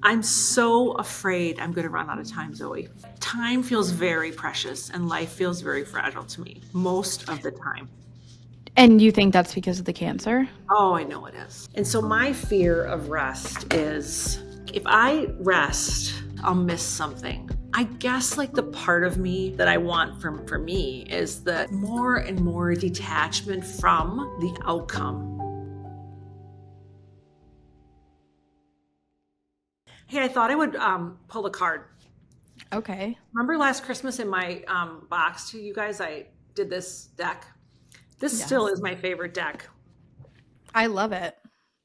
I'm so afraid I'm going to run out of time, Zoe. Time feels very precious and life feels very fragile to me most of the time. And you think that's because of the cancer? Oh, I know it is. And so my fear of rest is if I rest, I'll miss something. I guess like the part of me that I want for me is the more and more detachment from the outcome. Hey, I thought I would pull a card. Okay. Remember last Christmas in my box to you guys, I did this deck. This Yes. still is my favorite deck. I love it.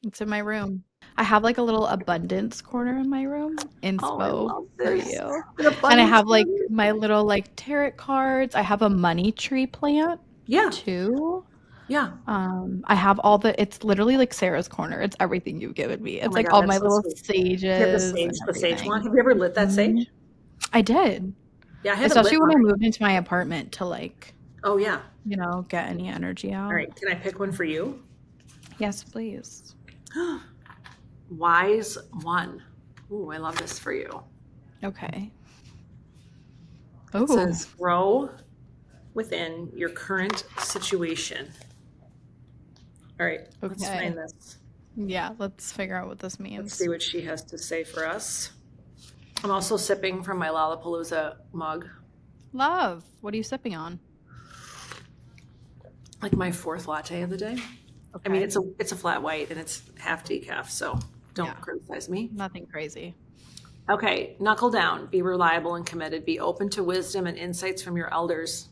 It's in my room. I have like a little abundance corner in my room, Oh, I inspo love for this. you. An And I abundance have like corner. my little like tarot cards. I have a money tree plant Yeah, too. yeah. I have all it's literally like Sarah's corner. It's everything you've given me. Oh It's my like God, all my that's so little sweet. Do you have sages and the sage one? everything. Have you ever lit that Mhm. sage? I did. Yeah, I haven't lit Especially when one. I moved into my apartment to like, Oh yeah. get any energy All out. right, can I pick one for you? Yes, please. Wise one. Ooh, I love this for you. Okay. It Oh, says grow within your current situation. All right, let's okay. find this. Yeah, let's figure out what this Let's means. see what she has to say for us. I'm also sipping from my Lollapalooza mug, Love. What are you sipping on? like my fourth latte of the day. I mean, Okay. it's a flat white and it's half decaf, so don't Yeah, criticize me. nothing crazy. Okay, knuckle down, be reliable and committed, be open to wisdom and insights from your elders.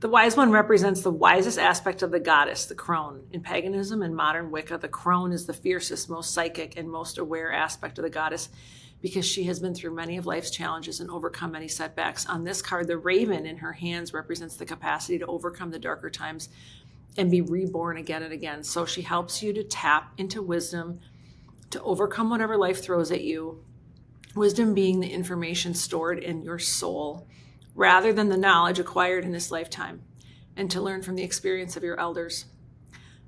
The wise one represents the wisest aspect of the goddess, the crone. In paganism and modern Wicca, the crone is the fiercest, most psychic, and most aware aspect of the goddess because she has been through many of life's challenges and overcome many setbacks. On this card, the raven in her hands represents the capacity to overcome the darker times and be reborn again and again. So she helps you to tap into wisdom, to overcome whatever life throws at you. Wisdom being the information stored in your soul rather than the knowledge acquired in this lifetime, and to learn from the experience of your elders.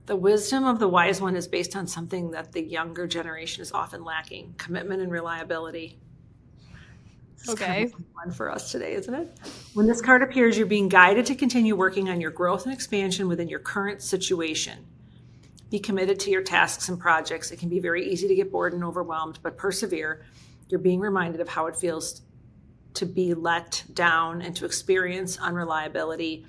The wisdom of the wise one is based on something that the younger generation is often lacking: commitment and reliability. This is kind of fun for us today, isn't it? When this card appears, you're being guided to continue working on your growth and expansion within your current situation. Be committed to your tasks and projects. It can be very easy to get bored and overwhelmed, but persevere. You're being reminded of how it feels to be let down and to experience unreliability.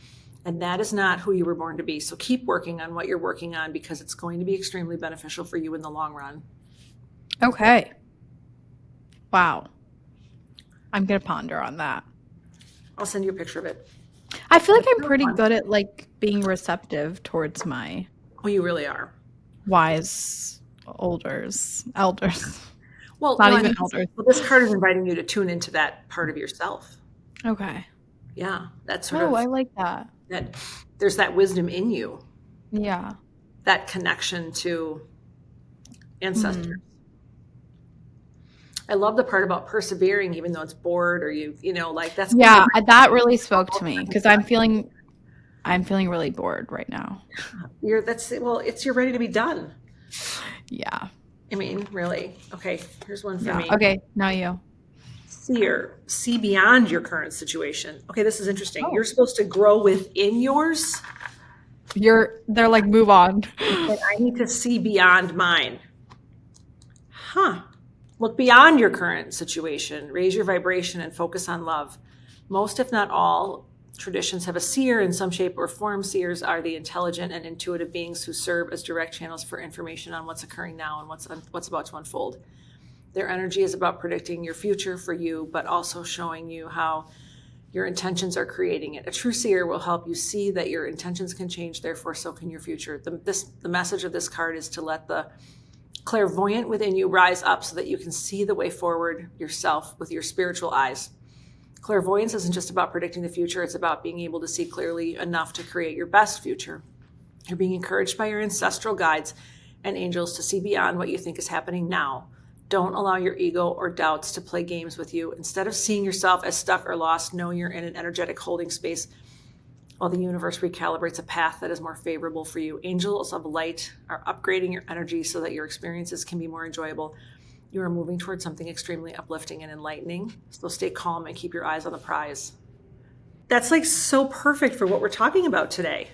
And that is not who you were born to be. So keep working on what you're working on because it's going to be extremely beneficial for you in the long run. Okay. Wow. I'm going to ponder on that. I'll send you a picture of it. I feel like I'm pretty good at like being receptive towards my Oh, you really are. wise elders. Well, Not no, even elders. well, this card is inviting you to tune into that part of yourself. Okay. Yeah, that's sort Oh, of I like that. that. There's that wisdom in you, Yeah. that connection to ancestors. I love the part about persevering, even though it's bored or like that's Yeah, that really spoke to me because I'm feeling really bored right now. It's you're ready to be done. Yeah. I mean, really. Okay, here's one for me. Okay, now you. See beyond your current situation. Okay, this is interesting. Oh. You're supposed to grow within yours. They're like, move on. And I need to see beyond mine. Huh. Look beyond your current situation, raise your vibration, and focus on love. Most, if not all, traditions have a seer in some shape or form. Seers are the intelligent and intuitive beings who serve as direct channels for information on what's occurring now and what's about to unfold. Their energy is about predicting your future for you, but also showing you how your intentions are creating it. A true seer will help you see that your intentions can change, therefore so can your future. The message of this card is to let the clairvoyant within you rise up so that you can see the way forward yourself with your spiritual eyes. Clairvoyance isn't just about predicting the future, it's about being able to see clearly enough to create your best future. You're being encouraged by your ancestral guides and angels to see beyond what you think is happening now. Don't allow your ego or doubts to play games with you. Instead of seeing yourself as stuck or lost, know you're in an energetic holding space while the universe recalibrates a path that is more favorable for you. Angels of light are upgrading your energy so that your experiences can be more enjoyable. You are moving towards something extremely uplifting and enlightening. So stay calm and keep your eyes on the prize. That's like so perfect for what we're talking about today.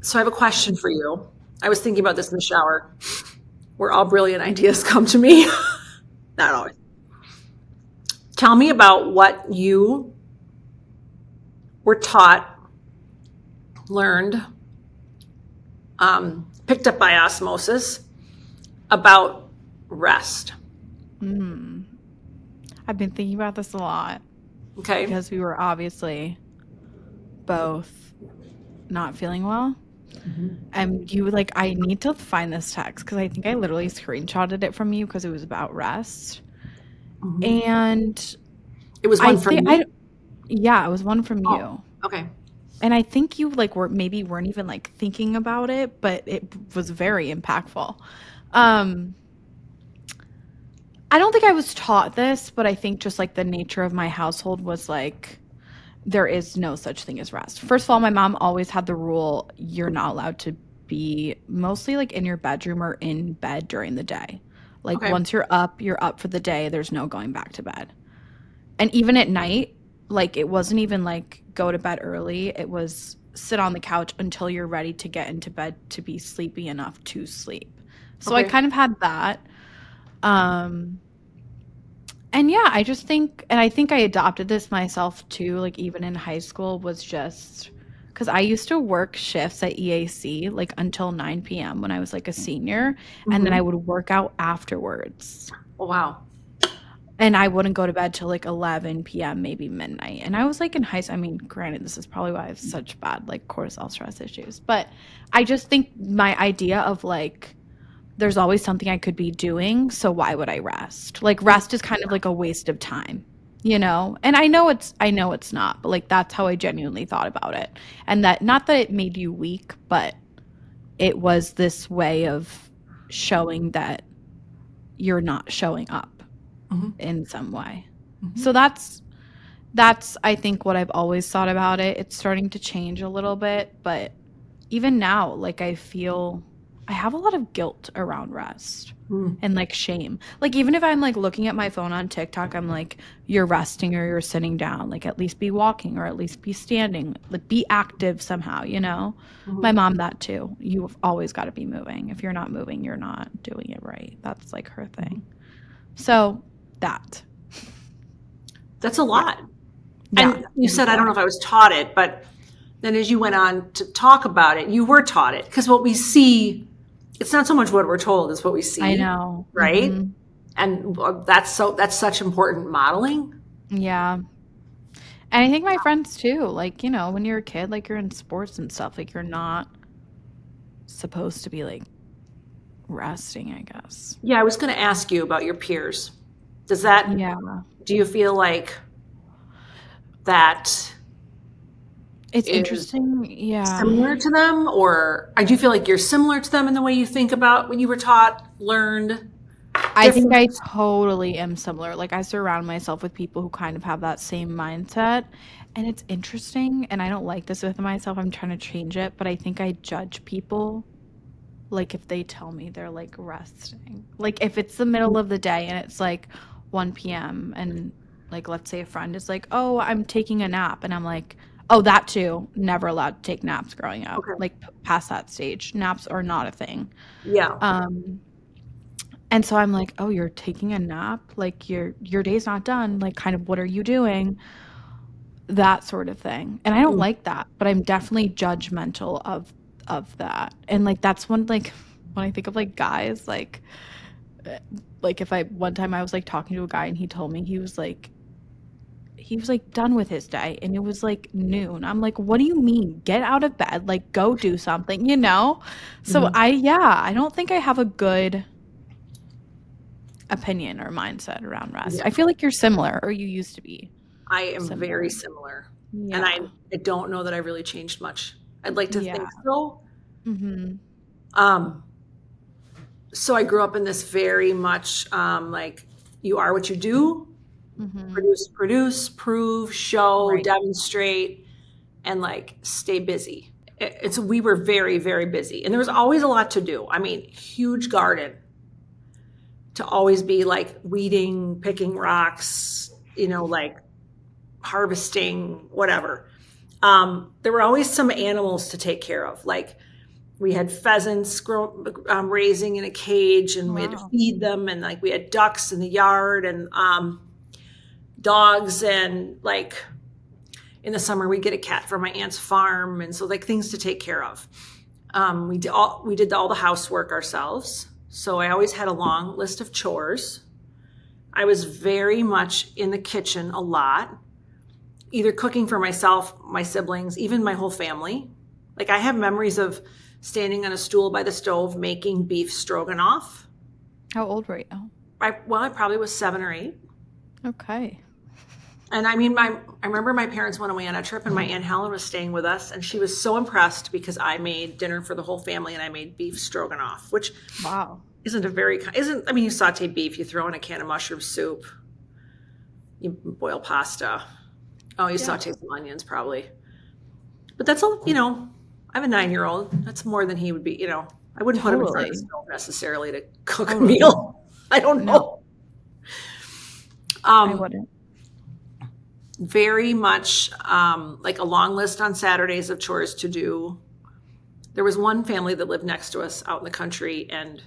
So I have a question for you. I was thinking about this in the shower, where all brilliant ideas come to me. Not always. Tell me about what you were taught, learned, picked up by osmosis about rest. I've been thinking about this a lot Okay. because we were obviously both not feeling well. And you like, I need to find this text because I think I literally screenshotted it from you because it was about rest. And It was one from me? yeah, it was one from you. Okay. And I think you like weren't even like thinking about it, but it was very impactful. I don't think I was taught this, but I think just like the nature of my household was like there is no such thing as rest. First of all, my mom always had the rule you're not allowed to be mostly like in your bedroom or in bed during the day. Like once you're up for the day. There's no going back to bed. And even at night, like it wasn't even like go to bed early. It was sit on the couch until you're ready to get into bed to be sleepy enough to sleep. So I kind of had that. And yeah, I just think, and I think I adopted this myself too, like even in high school was just, because I used to work shifts at EAC like until 9 p.m. when I was like a senior, and then I would work out afterwards. Oh, wow. And I wouldn't go to bed till like 11 p.m., maybe midnight. And I was like in high school, I mean, granted, this is probably why I have such bad like cortisol stress issues, but I just think my idea of like, there's always something I could be doing, so why would I rest? Like rest is kind of like a waste of time, you know? And I know it's not, but like that's how I genuinely thought about it. And that not that it made you weak, but it was this way of showing that you're not showing up in some way. So that's I think what I've always thought about it. It's starting to change a little bit, but even now, like I feel I have a lot of guilt around rest and like shame. Like even if I'm like looking at my phone on TikTok, I'm like, you're resting or you're sitting down. Like at least be walking or at least be standing. Like be active somehow, you know? My mom that too. You've always got to be moving. If you're not moving, you're not doing it right. That's like her thing. So that's a lot. Yeah. And you said, I don't know if I was taught it, but then as you went on to talk about it, you were taught it. Because what we see, it's not so much what we're told, it's what we see. I know. Right? And that's such important modeling. Yeah. And I think my friends too, like, you know, when you're a kid, like you're in sports and stuff, like you're not supposed to be like resting, I guess. Yeah, I was going to ask you about your peers. Do you feel like that it's interesting, similar to them, or do you feel like you're similar to them in the way you think about what you were taught, learned? I think I totally am similar. Like I surround myself with people who kind of have that same mindset, and it's interesting, and I don't like this with myself. I'm trying to change it, but I think I judge people like if they tell me they're like resting. Like if it's the middle of the day and it's like 1 p.m. and like let's say a friend is like, "Oh, I'm taking a nap." And I'm like, "Oh, that too. Never allowed to take naps growing up." Like past that stage. Naps are not a thing. Yeah. And so I'm like, "Oh, you're taking a nap? Like your day's not done. Like kind of what are you doing?" That sort of thing. And I don't like that, but I'm definitely judgmental of that. And like that's when like when I think of like guys, like if I one time I was like talking to a guy and he told me he was like done with his day and it was like noon. I'm like, what do you mean? Get out of bed, like go do something, you know? So I don't think I have a good opinion or mindset around rest. I feel like you're similar, or you used to be. I am very similar. And I don't know that I really changed much. I'd like to think so. So I grew up in this very much like you are what you do, produce, prove, show, demonstrate. and like stay busy. We were very, very busy, and there was always a lot to do. I mean, huge garden to always be like weeding, picking rocks, like harvesting, whatever. There were always some animals to take care of. Like we had pheasants raising in a cage, and we had to feed them, and like we had ducks in the yard, and dogs, and like in the summer we'd get a cat from my aunt's farm, and so like things to take care of. We did all the housework ourselves, so I always had a long list of chores. I was very much in the kitchen a lot, either cooking for myself, my siblings, even my whole family. Like I have memories of standing on a stool by the stove making beef stroganoff. How old were you? I probably was 7 or 8. Okay. And I mean, I remember my parents went away on a trip, and my Aunt Helen was staying with us, and she was so impressed because I made dinner for the whole family, and I made beef stroganoff, which you saute beef, you throw in a can of mushroom soup, you boil pasta. Oh, you saute some onions probably. But that's all, I have a 9-year-old. That's more than he would be, I wouldn't put him in front of the stove necessarily to cook a meal. I don't know. I wouldn't. Very much like a long list on Saturdays of chores to do. There was one family that lived next to us out in the country, and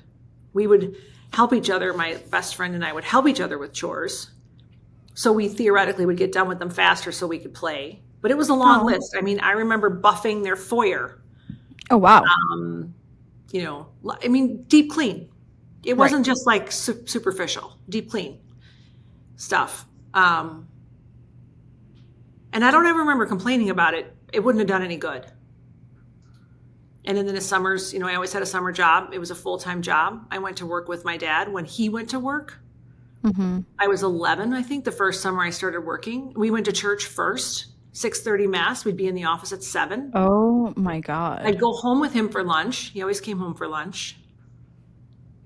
we would help each other. My best friend and I would help each other with chores. So we theoretically would get done with them faster so we could play. But it was a long list. I mean, I remember buffing their foyer. Oh, wow. Deep clean. It wasn't just like superficial, deep clean stuff. And I don't ever remember complaining about it. It wouldn't have done any good. And then in the summers, I always had a summer job. It was a full-time job. I went to work with my dad when he went to work. Mm-hmm. I was 11, I think, the first summer I started working. We went to church first, 6:30 mass. We'd be in the office at 7. Oh my God. I'd go home with him for lunch. He always came home for lunch.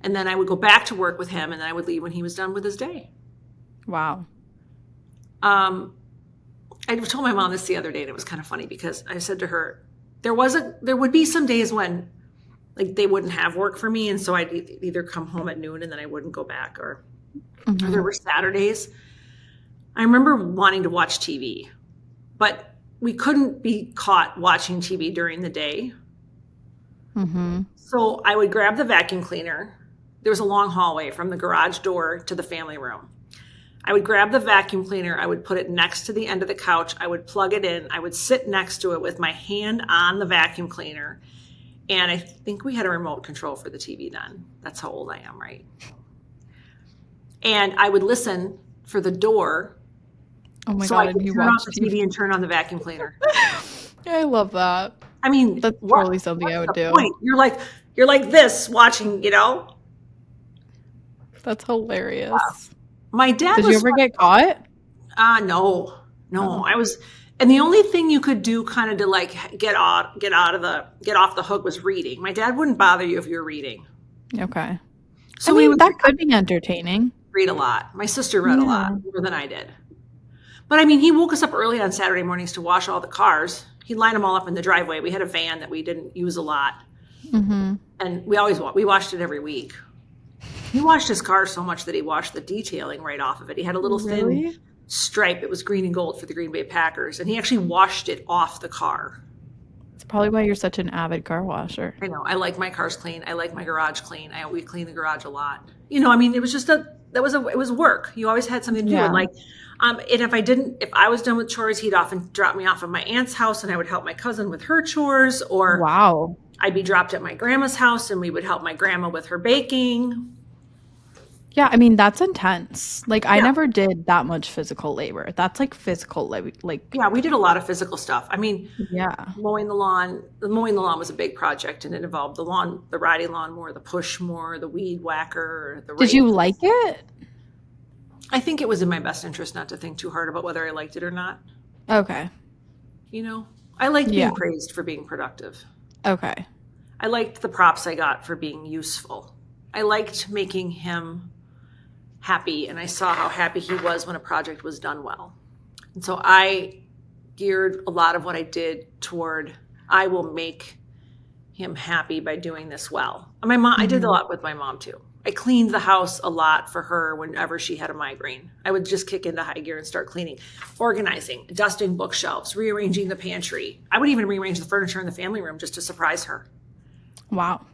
And then I would go back to work with him, and then I would leave when he was done with his day. Wow. I told my mom this the other day, and it was kind of funny because I said to her, there would be some days when like they wouldn't have work for me, and so I'd either come home at noon and then I wouldn't go back, or there were Saturdays. I remember wanting to watch TV, but we couldn't be caught watching TV during the day. Mm-hmm. So I would grab the vacuum cleaner. There was a long hallway from the garage door to the family room. I would grab the vacuum cleaner. I would put it next to the end of the couch. I would plug it in. I would sit next to it with my hand on the vacuum cleaner. And I think we had a remote control for the TV then. That's how old I am, right? And I would listen for the door. Oh my so God, I could turn off the TV and turn on the vacuum cleaner. I love that. I mean, that's totally something I would do. Point? You're like this watching, That's hilarious. My dad Did you ever get caught? No. I was, and the only thing you could do kind of to like get off the hook was reading. My dad wouldn't bother you if you were reading. Okay. So that could be entertaining. Read a lot. My sister read a lot more than I did. But I mean, he woke us up early on Saturday mornings to wash all the cars. He'd line them all up in the driveway. We had a van that we didn't use a lot. Mm-hmm. And we washed it every week. He washed his car so much that he washed the detailing right off of it. He had a little thin stripe. It was green and gold for the Green Bay Packers. And he actually washed it off the car. It's probably why you're such an avid car washer. I know. I like my cars clean. I like my garage clean. We clean the garage a lot. It was just it was work. You always had something to do. Yeah. And if I was done with chores, he'd often drop me off at my aunt's house and I would help my cousin with her chores, or I'd be dropped at my grandma's house and we would help my grandma with her baking. Yeah, I mean, that's intense. I never did that much physical labor. That's physical Yeah, we did a lot of physical stuff. I mean, mowing the lawn was a big project, and it involved the riding lawnmower, the push mower, the weed whacker, the Did you like it? I think it was in my best interest not to think too hard about whether I liked it or not. Okay. I liked being praised for being productive. Okay. I liked the props I got for being useful. I liked making him happy, and I saw how happy he was when a project was done well. And so I geared a lot of what I did toward, I will make him happy by doing this well. And my mom, I did a lot with my mom too. I cleaned the house a lot for her whenever she had a migraine. I would just kick into high gear and start cleaning, organizing, dusting bookshelves, rearranging the pantry. I would even rearrange the furniture in the family room just to surprise her. Wow.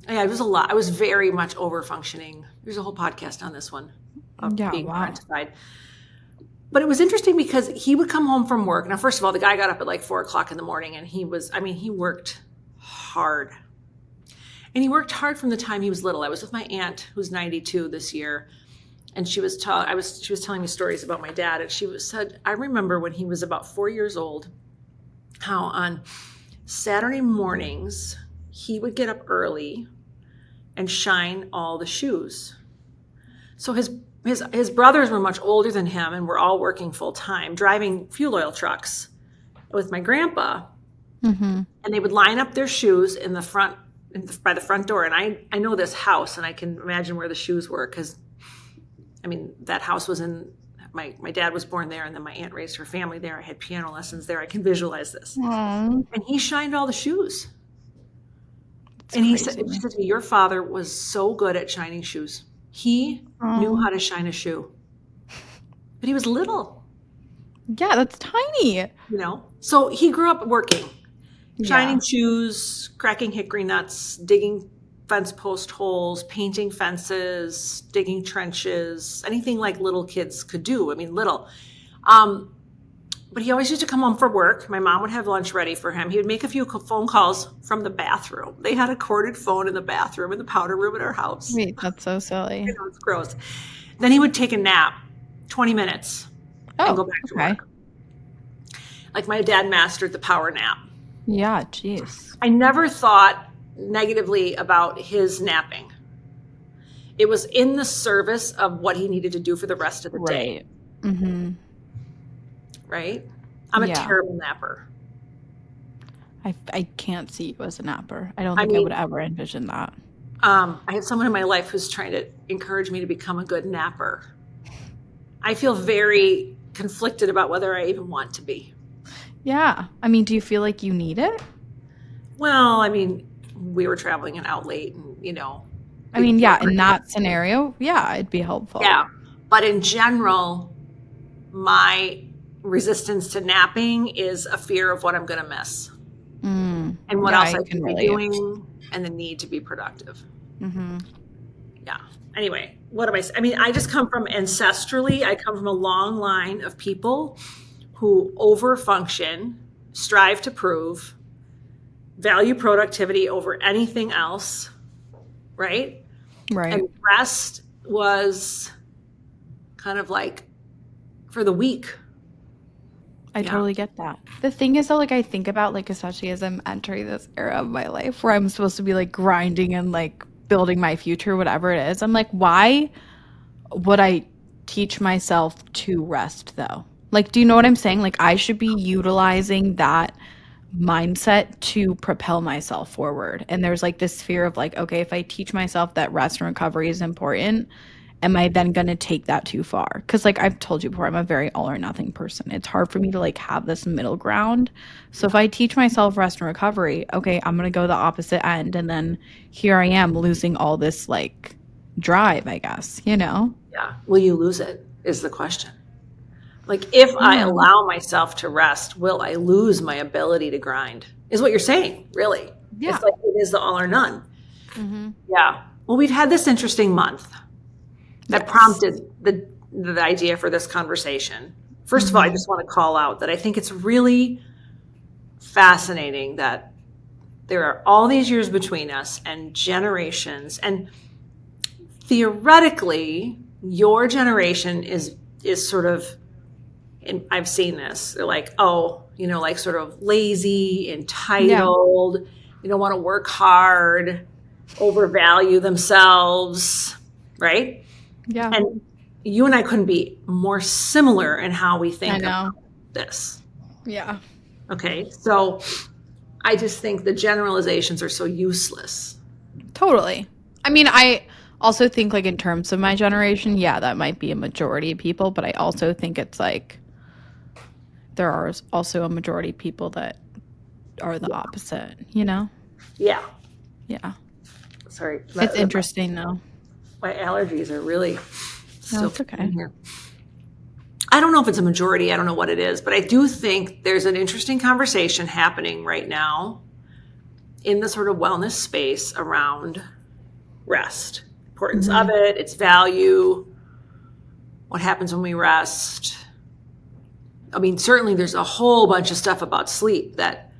Yeah, it was a lot. I was very much over functioning. There's a whole podcast on this one. Being parentified. But it was interesting because he would come home from work. Now, first of all, the guy got up at like 4:00 in the morning, and he worked hard. And he worked hard from the time he was little. I was with my aunt, who's 92 this year, and she was telling me stories about my dad. And she said, I remember when he was about 4 years old, how on Saturday mornings he would get up early and shine all the shoes. So his brothers were much older than him, and were all working full time, driving fuel oil trucks with my grandpa. And they would line up their shoes in the front, by the front door. And I know this house, and I can imagine where the shoes were, because that house was in, my dad was born there, and then my aunt raised her family there. I had piano lessons there. I can visualize this. And he shined all the shoes. And he said to me, your father was so good at shining shoes. He knew how to shine a shoe. But he was little. Yeah, that's tiny. So he grew up working, shining shoes, cracking hickory nuts, digging fence post holes, painting fences, digging trenches, anything like little kids could do. Little. But he always used to come home from work. My mom would have lunch ready for him. He would make a few phone calls from the bathroom. They had a corded phone in the bathroom, in the powder room at our house. Wait, that's so silly. It's gross. Then he would take a nap, 20 minutes, and go back to work. Like my dad mastered the power nap. Yeah, jeez. I never thought negatively about his napping. It was in the service of what he needed to do for the rest of the day. Right? I'm a terrible napper. I can't see you as a napper. I don't think I would ever envision that. I have someone in my life who's trying to encourage me to become a good napper. I feel very conflicted about whether I even want to be. Yeah. Do you feel like you need it? Well, we were traveling and out late, and, in that scenario, it'd be helpful. Yeah. But in general, my resistance to napping is a fear of what I'm going to miss. And what else I can be doing, and the need to be productive. Yeah. Anyway, what am I saying? I just come from ancestrally, I come from a long line of people who overfunction, strive to prove, value productivity over anything else, right? Right. And rest was kind of like for the weak. I totally get that. The thing is, though, I think about, especially as I'm entering this era of my life where I'm supposed to be, grinding and, building my future, whatever it is. I'm like, why would I teach myself to rest, though? Do you know what I'm saying? I should be utilizing that mindset to propel myself forward. And there's, this fear of, okay, if I teach myself that rest and recovery is important, am I then going to take that too far? Because I've told you before, I'm a very all or nothing person. It's hard for me to have this middle ground. So if I teach myself rest and recovery, okay, I'm going to go the opposite end. And then here I am losing all this drive, I guess, Yeah. Will you lose it is the question. If I allow myself to rest, will I lose my ability to grind? Is what you're saying, really. Yeah. It's it is the all or none. Yeah. Well, we've had this interesting month that prompted the idea for this conversation. First of all, I just want to call out that I think it's really fascinating that there are all these years between us and generations, and theoretically, your generation is sort of, and I've seen this, they're sort of lazy, entitled, they don't want to work hard, overvalue themselves, right? Yeah. And you and I couldn't be more similar in how we think about this. Yeah. Okay. So I just think the generalizations are so useless. Totally. I also think in terms of my generation, that might be a majority of people, but I also think it's there are also a majority of people that are the opposite, you know? Yeah. Yeah. Sorry. It's interesting though. My allergies are really No, still it's okay. in here. I don't know if it's a majority. I don't know what it is, but I do think there's an interesting conversation happening right now in the sort of wellness space around rest, importance of it, its value, what happens when we rest. I mean, certainly there's a whole bunch of stuff about sleep that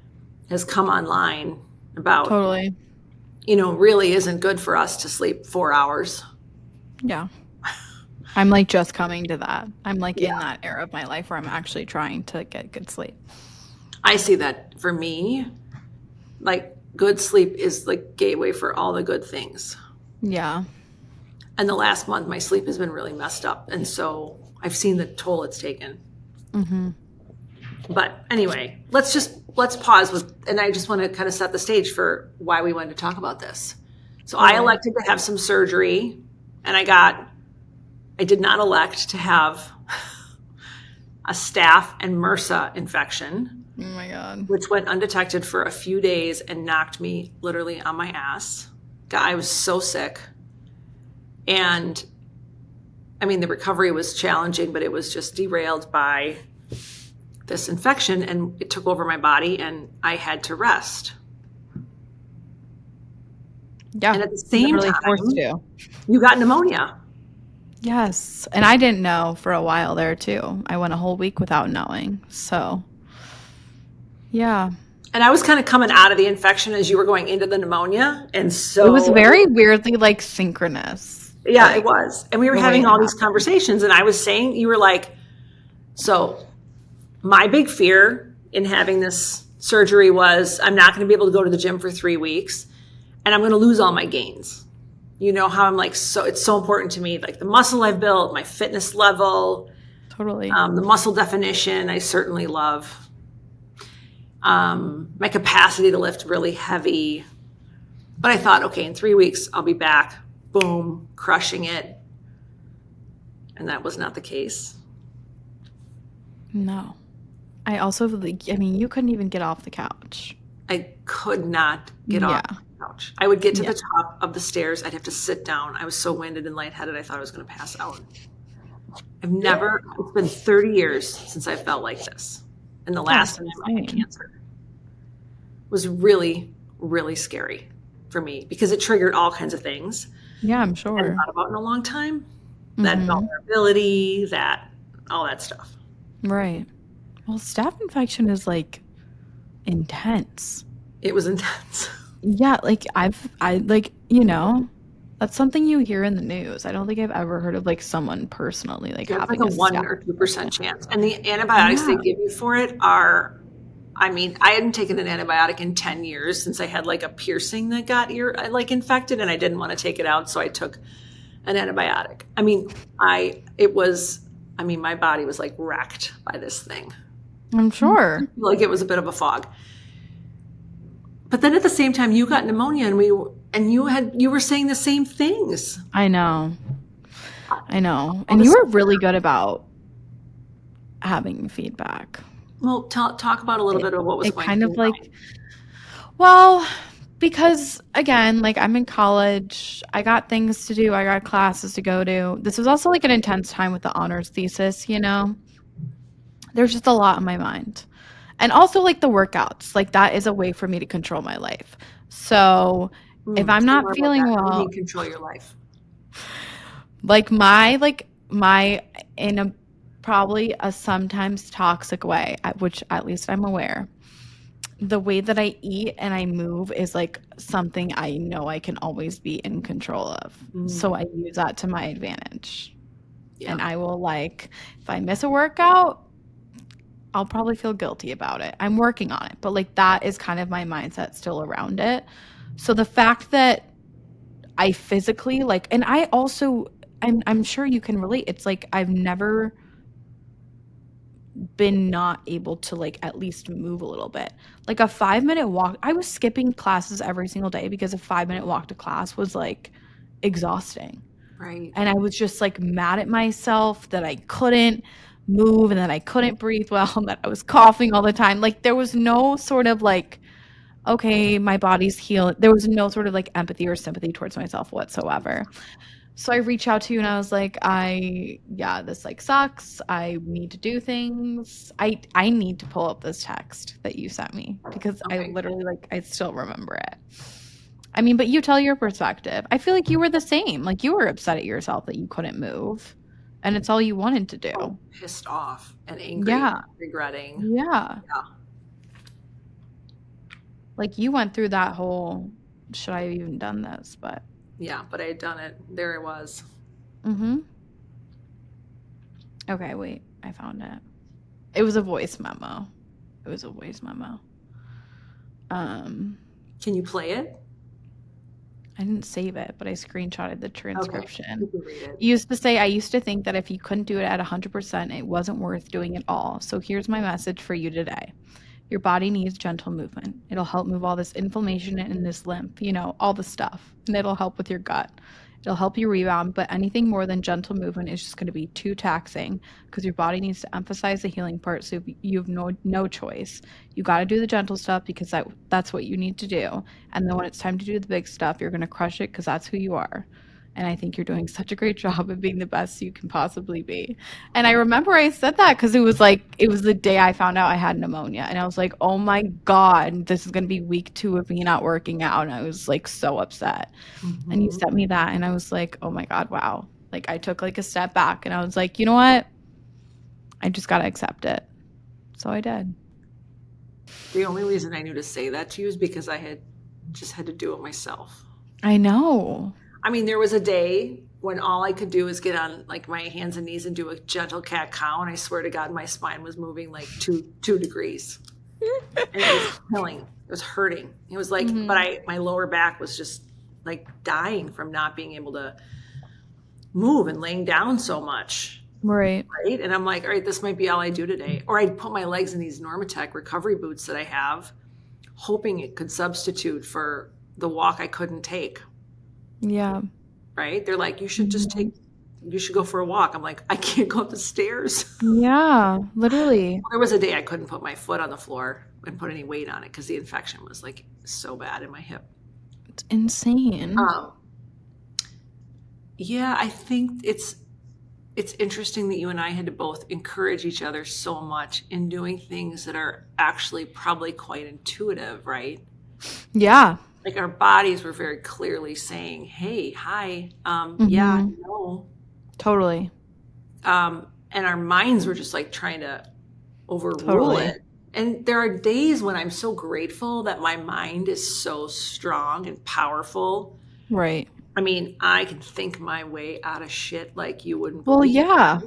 has come online about, Totally. Really isn't good for us to sleep 4 hours. Yeah. I'm like just coming to that. I'm like in that era of my life where I'm actually trying to get good sleep. I see that for me, like good sleep is like gateway for all the good things. Yeah. And the last month, my sleep has been really messed up. And so I've seen the toll it's taken. But anyway, let's pause with, and I just want to kind of set the stage for why we wanted to talk about this. So I elected to have some surgery, and I did not elect to have a staph and MRSA infection. Oh my God. Which went undetected for a few days and knocked me literally on my ass. God, I was so sick. And I mean, the recovery was challenging, but it was just derailed by this infection, and it took over my body, and I had to rest. Yeah. And at the same really time, forced to. You got pneumonia. Yes. And I didn't know for a while there too. I went a whole week without knowing. So, yeah. And I was kind of coming out of the infection as you were going into the pneumonia. And so it was very weirdly like synchronous. Yeah, like, it was. And we were having all these conversations, and I was saying, you were like, so my big fear in having this surgery was I'm not going to be able to go to the gym for 3 weeks, and I'm going to lose all my gains. You know how I'm like, so it's so important to me, like the muscle I've built, my fitness level, Totally. The muscle definition I certainly love. My capacity to lift really heavy. But I thought, okay, in 3 weeks, I'll be back. Boom, crushing it. And that was not the case. No. I also, like, I mean, you couldn't even get off the couch. I could not get off the couch. I would get to the top of the stairs. I'd have to sit down. I was so winded and lightheaded, I thought I was going to pass out. It's been 30 years since I felt like this. And the last time I had cancer was really, really scary for me because it triggered all kinds of things. Yeah, I'm sure. I hadn't thought about in a long time. That vulnerability, all that stuff. Right. Well, staph infection is like intense. It was intense. Yeah, like I like, you know, that's something you hear in the news. I don't think I've ever heard of like someone personally like having like a 1 or 2% chance. And the antibiotics they give you for it are, I mean, I hadn't taken an antibiotic in 10 years since I had like a piercing that got infected, and I didn't want to take it out, so I took an antibiotic. I mean, my body was like wrecked by this thing. I'm sure. Like it was a bit of a fog. But then at the same time, you got pneumonia, and you were saying the same things. I know. And you were really good about having feedback. Well, talk about a little bit of what was going on. Kind of like, well, because again, like I'm in college, I got things to do, I got classes to go to. This was also like an intense time with the honors thesis, you know? There's just a lot on my mind. And also like the workouts, like that is a way for me to control my life. So if I'm not feeling well, you control your life. Like my in a probably a sometimes toxic way, which at least I'm aware, the way that I eat and I move is like something I know I can always be in control of. So I use that to my advantage. Yeah. And I will like, if I miss a workout, I'll probably feel guilty about it. I'm working on it, but like that is kind of my mindset still around it. So the fact that I physically like, and I also, I'm sure you can relate. It's like I've never been not able to like at least move a little bit. Like a 5-minute walk. I was skipping classes every single day because a 5-minute walk to class was like exhausting. Right. And I was just like mad at myself that I couldn't move and that I couldn't breathe well and that I was coughing all the time. Like there was no sort of like, okay, my body's healed. There was no sort of like empathy or sympathy towards myself whatsoever. So I reached out to you and I was like, this like sucks. I need to do things. I need to pull up this text that you sent me because I Okay. literally like I still remember it. I mean, but you tell your perspective. I feel like you were the same. Like you were upset at yourself that you couldn't move and it's all you wanted to do. Pissed off and angry, Yeah. regretting. Yeah. Yeah. Like you went through that whole should I have even done this? But Yeah, but I had done it. There it was. Okay, wait. I found it. It was a voice memo. Can you play it? I didn't save it, but I screenshotted the transcription. You can read it. You used to say, I used to think that if you couldn't do it at 100%, it wasn't worth doing it all. So here's my message for you today. Your body needs gentle movement. It'll help move all this inflammation and this lymph, all the stuff. And it'll help with your gut. It'll help you rebound, but anything more than gentle movement is just going to be too taxing because your body needs to emphasize the healing part, so you have no choice. You got to do the gentle stuff because that's what you need to do. And then when it's time to do the big stuff, you're going to crush it because that's who you are. And I think you're doing such a great job of being the best you can possibly be. And I remember I said that because it was the day I found out I had pneumonia. And I was like, oh my God, this is going to be week 2 of me not working out. And I was like so upset. Mm-hmm. And you sent me that. And I was like, oh my God, wow. Like I took like a step back and I was like, you know what? I just got to accept it. So I did. The only reason I knew to say that to you is because I had to do it myself. I know. I mean, there was a day when all I could do is get on like my hands and knees and do a gentle cat cow, and I swear to God, my spine was moving like two degrees, and it was killing. It was hurting. It was like, but my lower back was just like dying from not being able to move and laying down so much. Right. And I'm like, all right, this might be all I do today. Or I'd put my legs in these Normatec recovery boots that I have, hoping it could substitute for the walk I couldn't take. Yeah. Right? They're like, you should go for a walk. I'm like, I can't go up the stairs. Yeah, literally. There was a day I couldn't put my foot on the floor and put any weight on it because the infection was like so bad in my hip. It's insane. Yeah, I think it's interesting that you and I had to both encourage each other so much in doing things that are actually probably quite intuitive, right? Yeah. Like our bodies were very clearly saying, hey, hi, yeah, no. Totally. And our minds were just like trying to overrule it. And there are days when I'm so grateful that my mind is so strong and powerful. Right. I mean, I can think my way out of shit like you wouldn't Well, believe. yeah.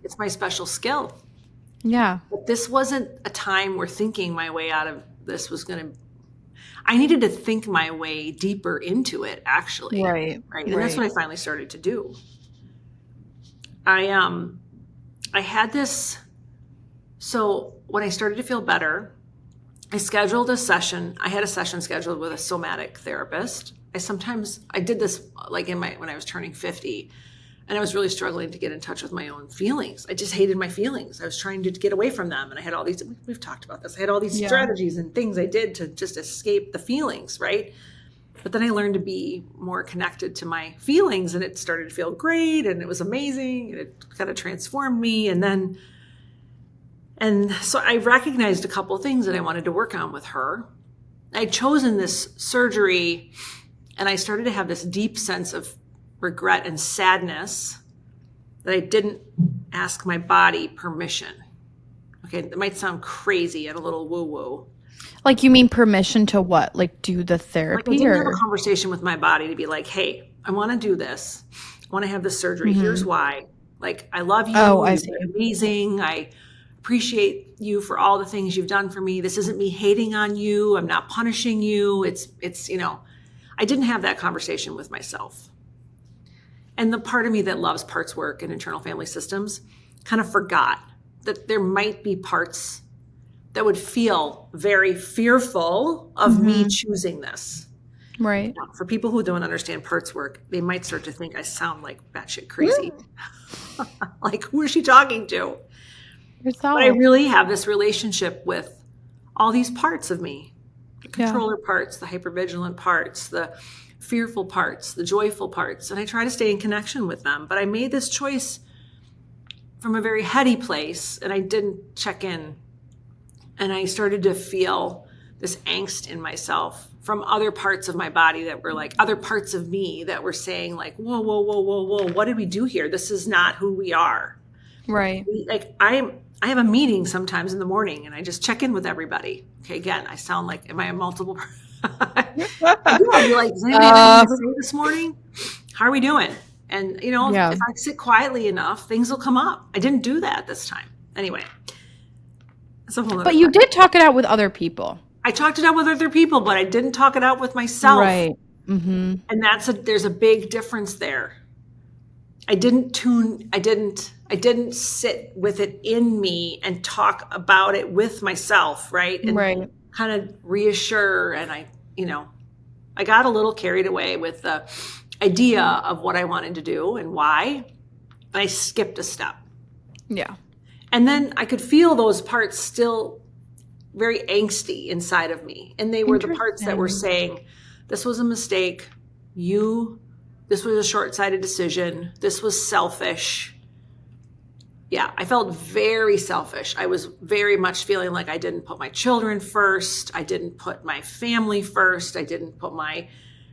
It's my special skill. Yeah. But this wasn't a time where thinking my way out of this was going to, I needed to think my way deeper into it, actually. Right. And that's what I finally started to do. I had this, so when I started to feel better, I scheduled a session. I had a session scheduled with a somatic therapist. I did this like when I was turning 50, and I was really struggling to get in touch with my own feelings. I just hated my feelings. I was trying to get away from them. And I had all these, we've talked about this. I had all these strategies and things I did to just escape the feelings, right? But then I learned to be more connected to my feelings, and it started to feel great, and it was amazing, and it kind of transformed me. And so I recognized a couple of things that I wanted to work on with her. I'd chosen this surgery, and I started to have this deep sense of regret and sadness that I didn't ask my body permission. Okay, that might sound crazy and a little woo-woo. Like, you mean permission to what? Like, do the therapy? Like, I didn't have a conversation with my body to be like, hey, I want to do this. I want to have this surgery. Here's why. Like, I love you. Oh, I see. You're amazing. I appreciate you for all the things you've done for me. This isn't me hating on you. I'm not punishing you. It's I didn't have that conversation with myself. And the part of me that loves parts work and internal family systems kind of forgot that there might be parts that would feel very fearful of me choosing this. Right. Now, for people who don't understand parts work, they might start to think I sound like batshit crazy. Like, who is she talking to? But I Yourself. really have this relationship with all these parts of me, the Yeah. controller parts, the hypervigilant parts, the fearful parts, the joyful parts. And I try to stay in connection with them. But I made this choice from a very heady place, and I didn't check in. And I started to feel this angst in myself from other parts of my body that were like other parts of me that were saying like, whoa, whoa, whoa, whoa, whoa, what did we do here? This is not who we are. Right. Like I have a meeting sometimes in the morning and I just check in with everybody. Okay, again, I sound like, am I a multiple? I do. I'll be like, does anybody have anything to say this morning? How are we doing? And you know, Yeah. if I sit quietly enough, things will come up. I didn't do that this time. Anyway, it's a whole other But you topic. did talk it out with other people. I talked it out with other people, but I didn't talk it out with myself. Right. Mm-hmm. And there's a big difference there. I didn't sit with it in me and talk about it with myself, right? And Right. kind of reassure. And I got a little carried away with the idea of what I wanted to do and why. I skipped a step. Yeah. And then I could feel those parts still very angsty inside of me. And they were the parts that were saying, this was a mistake. This was a short-sighted decision. This was selfish. Yeah, I felt very selfish. I was very much feeling like I didn't put my children first. I didn't put my family first. I didn't put my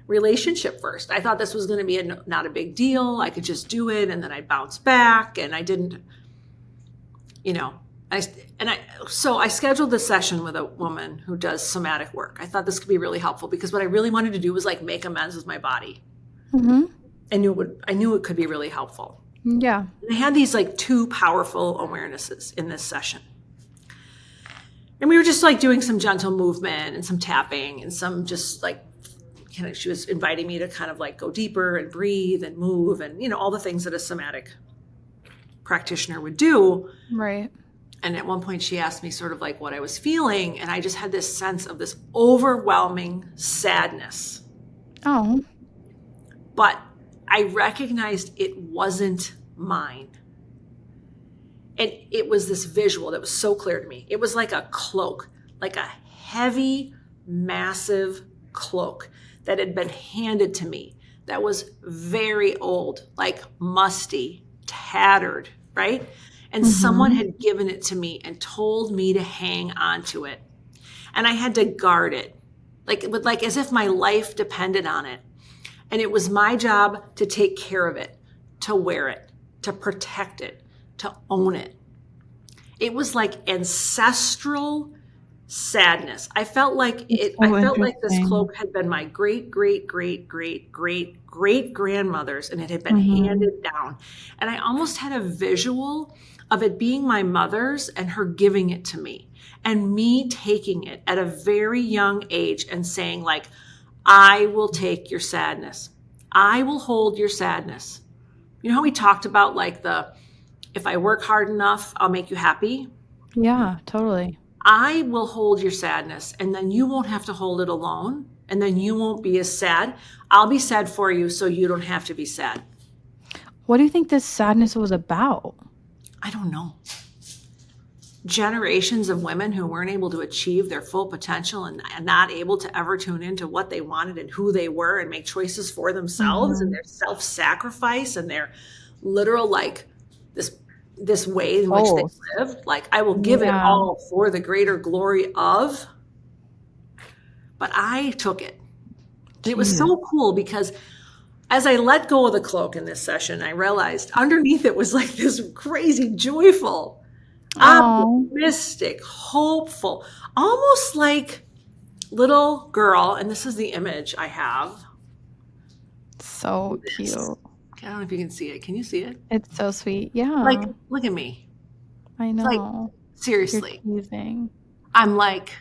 relationship first. I thought this was going to be not a big deal. I could just do it and then I'd bounce back. And I didn't, so I scheduled this session with a woman who does somatic work. I thought this could be really helpful because what I really wanted to do was like make amends with my body. Mm-hmm. I knew it could be really helpful. Yeah. And I had these like two powerful awarenesses in this session. And we were just like doing some gentle movement and some tapping and some just like, she was inviting me to kind of like go deeper and breathe and move and, all the things that a somatic practitioner would do. Right. And at one point she asked me sort of like what I was feeling. And I just had this sense of this overwhelming sadness. Oh. But I recognized it wasn't mine. And it was this visual that was so clear to me. It was like a cloak, like a heavy, massive cloak that had been handed to me that was very old, like musty, tattered, right? And someone had given it to me and told me to hang on to it. And I had to guard it, like as if my life depended on it. And it was my job to take care of it, to wear it, to protect it, to own it. It was like ancestral sadness. I felt like this cloak had been my great, great, great, great, great, great grandmother's, and it had been handed down. And I almost had a visual of it being my mother's and her giving it to me and me taking it at a very young age and saying like, I will take your sadness. I will hold your sadness. You know how we talked about like if I work hard enough, I'll make you happy? Yeah, totally. I will hold your sadness and then you won't have to hold it alone and then you won't be as sad. I'll be sad for you so you don't have to be sad. What do you think this sadness was about? I don't know. Generations of women who weren't able to achieve their full potential and not able to ever tune into what they wanted and who they were and make choices for themselves and their self-sacrifice and their literal like this way in which they lived. Like I will give it all for the greater glory of. But I took it. It was so cool because as I let go of the cloak in this session, I realized underneath it was like this crazy, joyful, optimistic, hopeful, almost like little girl. And this is the image I have. So cute. I don't know if you can see it. Can you see it? It's so sweet. Yeah. Like, look at me. I know. Like, seriously. You're teasing. I'm like,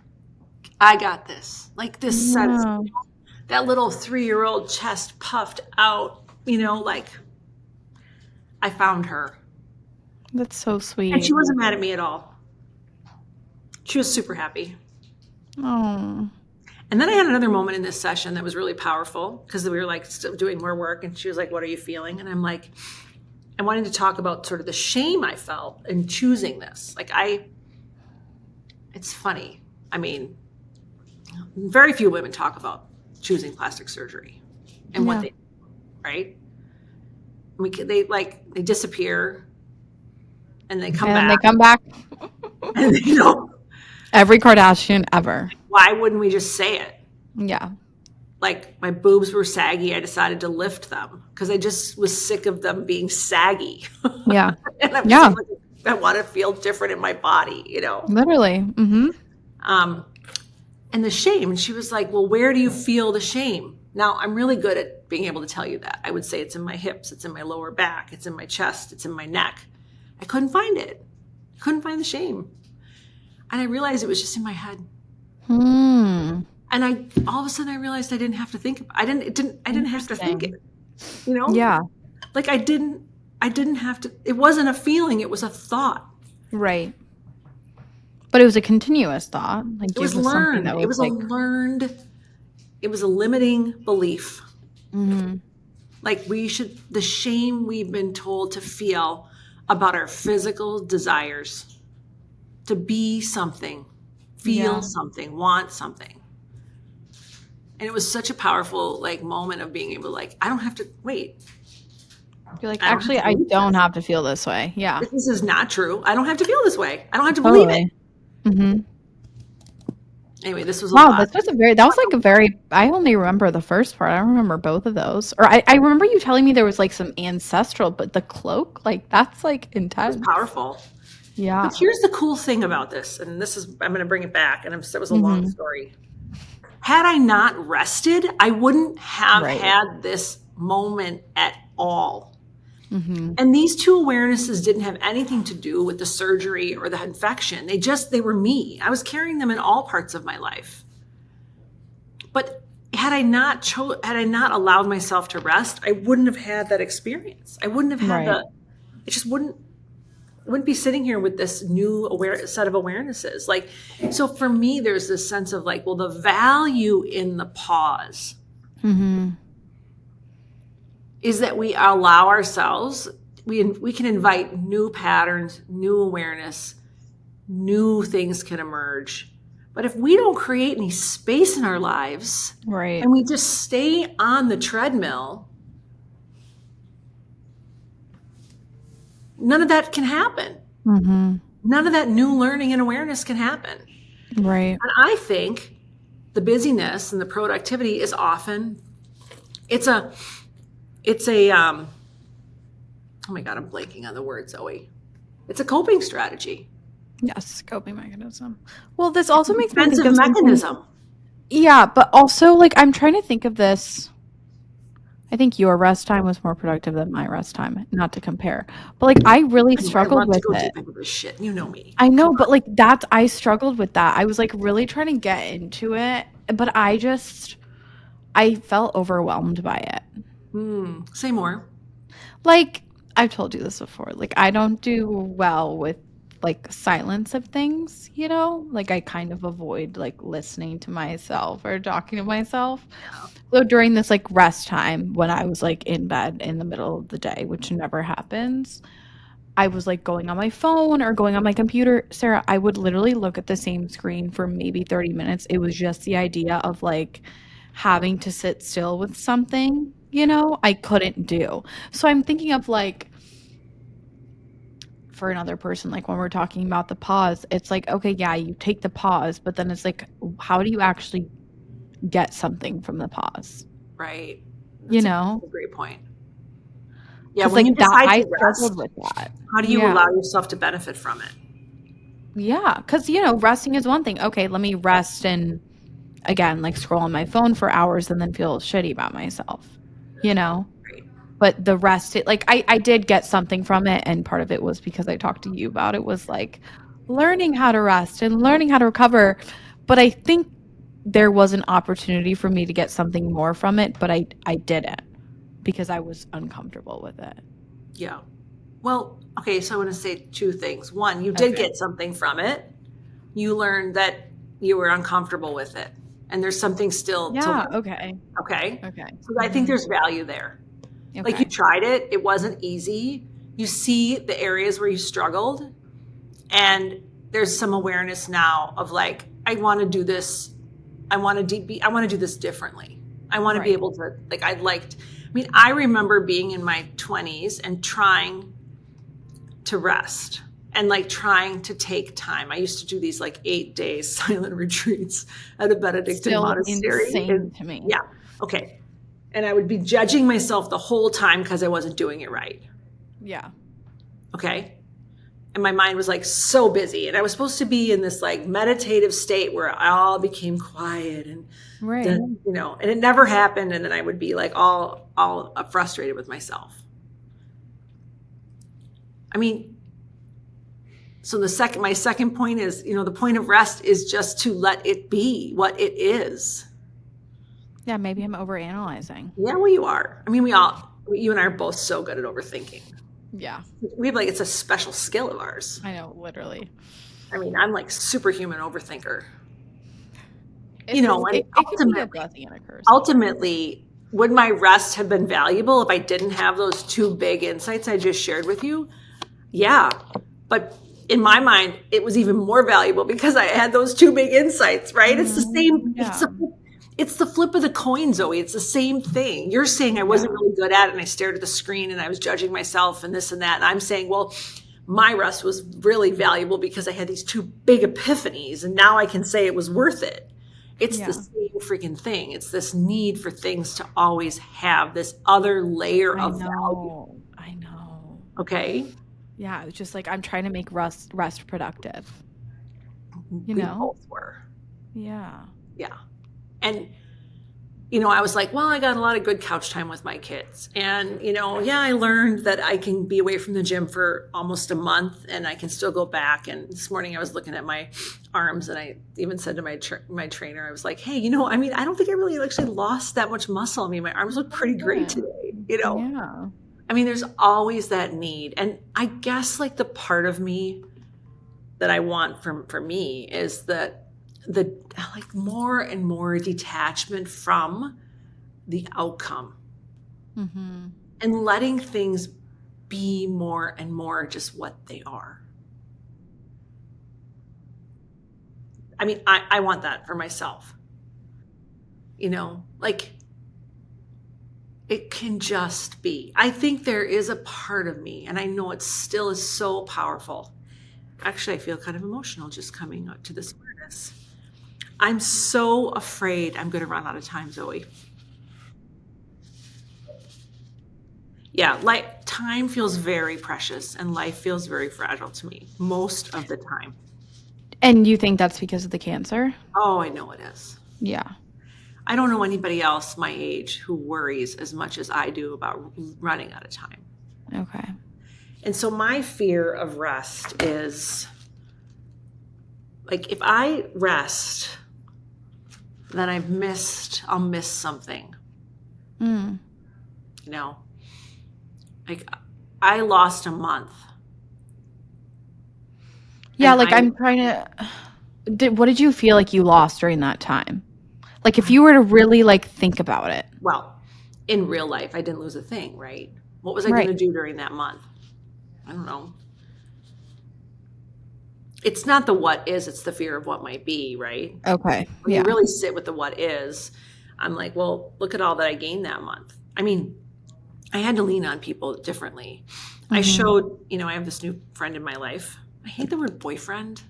I got this. Like this sense, that little 3-year-old chest puffed out, like I found her. That's so sweet. And she wasn't mad at me at all. She was super happy. Oh. And then I had another moment in this session that was really powerful because we were like still doing more work, and she was like, "What are you feeling?" And I'm like, I wanted to talk about sort of the shame I felt in choosing this. Like it's funny. I mean, very few women talk about choosing plastic surgery and what they, right? They disappear and they come And back. they come back. And Every Kardashian ever. why wouldn't we just say it? Yeah. Like my boobs were saggy. I decided to lift them because I just was sick of them being saggy. Yeah. And I'm Yeah. just like, I want to feel different in my body, Literally. Mm-hmm. And the shame. And she was like, well, where do you feel the shame? Now, I'm really good at being able to tell you that. I would say it's in my hips, it's in my lower back, it's in my chest, it's in my neck. I couldn't find it. I couldn't find the shame. And I realized it was just in my head. And all of a sudden I realized I didn't have to think. I didn't have to think it. Yeah. Like I didn't have to. It wasn't a feeling. It was a thought. Right. But it was a continuous thought. Like It was learned. It was it was a limiting belief. Like the shame we've been told to feel about our physical desires, to be something, feel something, want something. And it was such a powerful moment of being able to I don't have to wait. You're like, actually, I don't have to feel this way. Yeah. This is not true. I don't have to feel this way. I don't have to believe it. Mm-hmm. Anyway, this was that was I only remember the first part. I don't remember both of those. Or I remember you telling me there was some ancestral, but the cloak, that's intense. It was powerful. Yeah. But here's the cool thing about this, and I'm going to bring it back, and it was a long story. Had I not rested, I wouldn't have had this moment at all. And these two awarenesses didn't have anything to do with the surgery or the infection. They were me. I was carrying them in all parts of my life. But had I not allowed myself to rest, I wouldn't have had that experience. I wouldn't have had it just wouldn't be sitting here with this new set of awarenesses. So for me, there's this sense of the value in the pause is that we allow ourselves, we can invite new patterns, new awareness, new things can emerge. But if we don't create any space in our lives, and we just stay on the treadmill, none of that can happen. None of that new learning and awareness can happen. Right. And I think the busyness and the productivity is often, oh my God, I'm blanking on the word, Zoe. It's a coping strategy. Yes, coping mechanism. Well, this also makes me think of defensive mechanism. Yeah, but also I'm trying to think of this. I think your rest time was more productive than my rest time, not to compare. But I really struggled with it. Deep into this shit. You know me. I know, but I struggled with that. I was really trying to get into it, but I felt overwhelmed by it. Say more. I've told you this before. I don't do well with silence of things, I kind of avoid listening to myself or talking to myself. So during this rest time when I was in bed in the middle of the day, which never happens, I was going on my phone or going on my computer. Sarah, I would literally look at the same screen for maybe 30 minutes. It was just the idea of having to sit still with something, I couldn't do. So I'm thinking of for another person, when we're talking about the pause, it's okay, yeah, you take the pause, but then it's how do you actually get something from the pause? Right. That's a great point. Yeah, when you decide I struggled with that. How do you allow yourself to benefit from it? Yeah, because resting is one thing. Okay, let me rest and again scroll on my phone for hours and then feel shitty about myself. Right. But the rest, I did get something from it, and part of it was because I talked to you about it, was learning how to rest and learning how to recover. But I think there was an opportunity for me to get something more from it, but I didn't because I was uncomfortable with it. Yeah. Well, okay, so I want to say two things. One, you did get something from it. You learned that you were uncomfortable with it. and there's something still to Yeah. learn. Okay. Okay. Okay. So I think there's value there. Like Okay. you tried it. It wasn't easy. You see the areas where you struggled, and there's some awareness now of like, I want to do this. I want to do this differently. I want to be Right. able to, like, I remember being in my 20s and trying to rest and like trying to take time. I used to do these like 8-day silent retreats at a Benedictine Still monastery. insane to me. Yeah. Okay. And I would be judging myself the whole time because I wasn't doing it right. Yeah. Okay. And my mind was like so busy. And I was supposed to be in this like meditative state where I all became quiet and Right. then, and it never happened. And then I would be like all frustrated with myself. I mean, so my second point is, the point of rest is just to let it be what it is. Yeah, maybe I'm overanalyzing. Yeah, well, you are. I mean, you and I are both so good at overthinking. Yeah. We have it's a special skill of ours. I know, literally. I mean, I'm like superhuman overthinker. It could be a blessing and a curse. Ultimately, would my rest have been valuable if I didn't have those two big insights I just shared with you? Yeah. But in my mind, it was even more valuable because I had those two big insights, right? Mm-hmm. It's the same. Yeah. It's the flip of the coin, Zoe. It's the same thing. You're saying I wasn't really good at it and I stared at the screen and I was judging myself and this and that. And I'm saying, well, my rest was really valuable because I had these two big epiphanies and now I can say it was worth it. It's the same freaking thing. It's this need for things to always have this other layer of value. I know. Okay. Yeah. It's just like I'm trying to make rest productive. We both were. Yeah. Yeah. And, I was like, well, I got a lot of good couch time with my kids. And, I learned that I can be away from the gym for almost a month and I can still go back. And this morning I was looking at my arms and I even said to my trainer, I was like, hey, I don't think I really actually lost that much muscle. I mean, my arms look pretty great today, Yeah. I mean, there's always that need. And I guess like the part of me that I want for me is that the like more and more detachment from the outcome and letting things be more and more just what they are. I mean, I want that for myself. Like it can just be. I think there is a part of me, and I know it still is so powerful. Actually, I feel kind of emotional just coming up to this awareness. I'm so afraid I'm going to run out of time, Zoe. Yeah, like time feels very precious and life feels very fragile to me most of the time. And you think that's because of the cancer? Oh, I know it is. Yeah. I don't know anybody else my age who worries as much as I do about running out of time. Okay. And so my fear of rest is like if I rest, then I'll miss something. Like I lost a month. Yeah, like I'm trying to, what did you feel like you lost during that time? Like if you were to really like think about it. Well, in real life, I didn't lose a thing, right? What was I going to do during that month? I don't know. It's not the what is, it's the fear of what might be, right? Okay. When you really sit with the what is, I'm like, well, look at all that I gained that month. I mean, I had to lean on people differently. I showed, I have this new friend in my life. I hate the word boyfriend.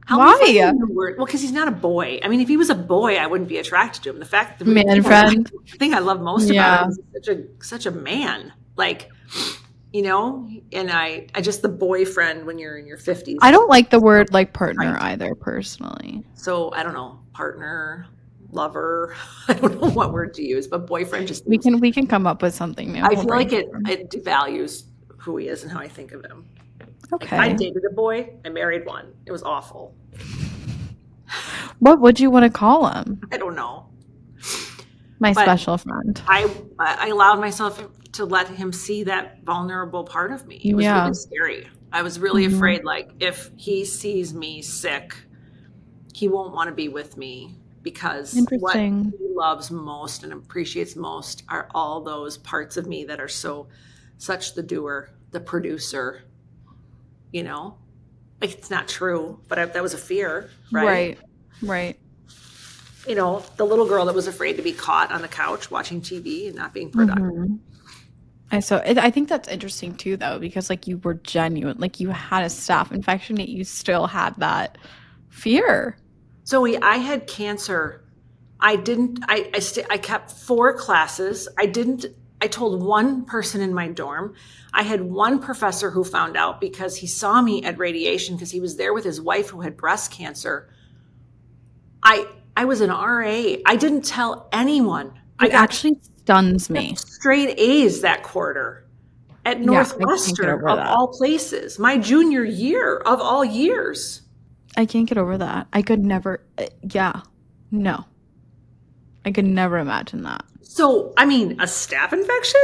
Why? Well, because he's not a boy. I mean, if he was a boy, I wouldn't be attracted to him. The man friend. The thing I love most about him is such a man. Like, and I just the boyfriend when you're in your 50s. I don't like the word like partner either, personally. So I don't know, partner, lover. I don't know what word to use, but boyfriend just. We can come up with something new. I feel like it devalues who he is and how I think of him. Okay. Like I dated a boy. I married one. It was awful. What would you want to call him? I don't know. My special friend. I allowed myself to let him see that vulnerable part of me. It was really scary. I was really afraid, like, if he sees me sick, he won't want to be with me. because what Interesting. he loves most and appreciates most are all those parts of me that are such the doer, the producer, you know? Like, it's not true, but that was a fear, right? Right. Right. You know, the little girl that was afraid to be caught on the couch watching TV and not being productive. Mm-hmm. I think that's interesting too, though, because like you were genuine, like you had a staph infection, yet you still had that fear. Zoe, I had cancer. I didn't, I kept 4 classes. I told one person in my dorm. I had one professor who found out because he saw me at radiation because he was there with his wife who had breast cancer. I was an RA. I didn't tell anyone. I It got actually stuns me. straight A's that quarter at Yeah, I can't get Northwestern, over of that. all places, my junior year of all years. I can't get over that. I could never, yeah, no. I could never imagine that. So, I mean, a staph infection?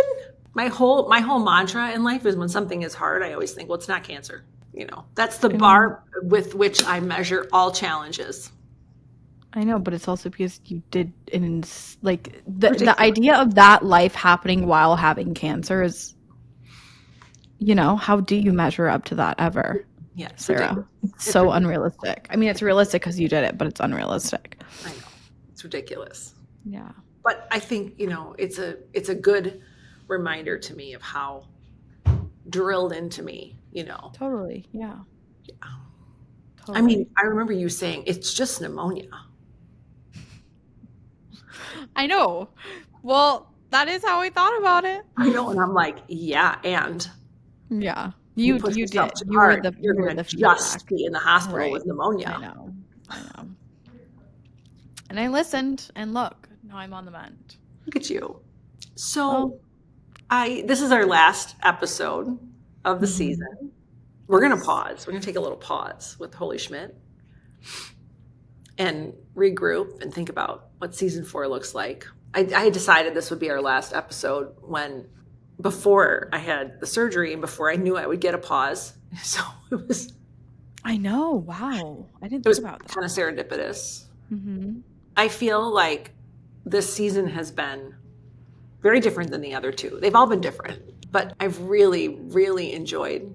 My whole mantra in life is when something is hard, I always think, well, it's not cancer. You know, that's the I know, bar with which I measure all challenges. I know, but it's also because you did like the Ridiculous. idea of that life happening while having cancer is, how do you measure up to that ever, Yeah, it's Sarah? ridiculous. It's so unrealistic. I mean, it's realistic because you did it, but it's unrealistic. I know. It's ridiculous. Yeah. But I think, it's a good reminder to me of how drilled into me, Totally. Yeah. I mean, I remember you saying it's just pneumonia. I know. Well, that is how I thought about it. I know, and I'm like, yeah, and Yeah. you You push did. yourself too You were hard, the you're you were gonna the just feedback. be in the hospital Right. with pneumonia. I know. And I listened, and look, now I'm on the mend. Look at you. So this is our last episode of the season. We're gonna pause. We're gonna take a little pause with Wholey Schmidt and regroup and think about what season 4 looks like. I decided this would be our last episode before I had the surgery and before I knew I would get a pause. So it was I know. Wow. I didn't it was think about that. kind of serendipitous. Mm-hmm. I feel like this season has been very different than the other 2. They've all been different, but I've really, really enjoyed